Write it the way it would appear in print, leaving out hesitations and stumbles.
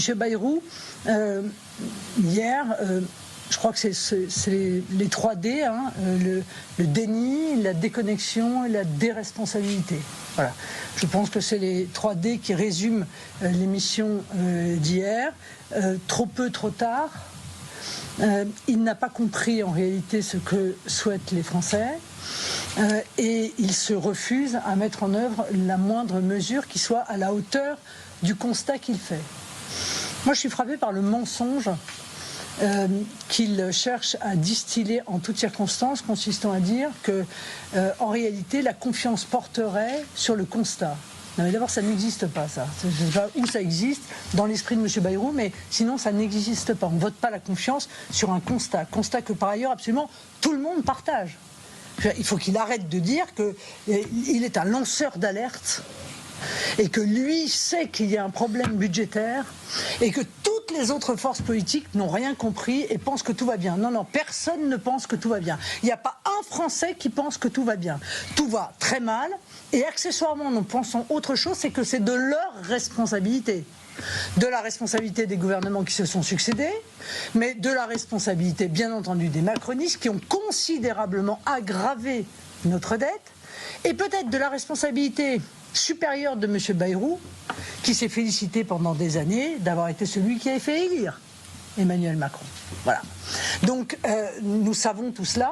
M. Bayrou, hier, je crois que c'est les 3D, hein, le déni, la déconnexion et la déresponsabilité. Voilà. Je pense que c'est les 3D qui résument l'émission d'hier. Trop peu, trop tard. Il n'a pas compris en réalité ce que souhaitent les Français. Et il se refuse à mettre en œuvre la moindre mesure qui soit à la hauteur du constat qu'il fait. Moi, je suis frappée par le mensonge qu'il cherche à distiller en toutes circonstances, consistant à dire que, en réalité, la confiance porterait sur le constat. Non, mais d'abord, ça n'existe pas, ça. Je ne sais pas où ça existe, dans l'esprit de M. Bayrou, mais sinon, ça n'existe pas. On ne vote pas la confiance sur un constat. Constat que, par ailleurs, absolument, tout le monde partage. Il faut qu'il arrête de dire qu'il est un lanceur d'alerte et que lui sait qu'il y a un problème budgétaire et que toutes les autres forces politiques n'ont rien compris et pensent que tout va bien. Non, non, personne ne pense que tout va bien. Il n'y a pas un Français qui pense que tout va bien. Tout va très mal et accessoirement, nous pensons autre chose, c'est que c'est de leur responsabilité. De la responsabilité des gouvernements qui se sont succédés, mais de la responsabilité, bien entendu, des macronistes qui ont considérablement aggravé notre dette, et peut-être de la responsabilité supérieure de M. Bayrou, qui s'est félicité pendant des années d'avoir été celui qui avait fait élire Emmanuel Macron. Voilà. Donc, nous savons tout cela.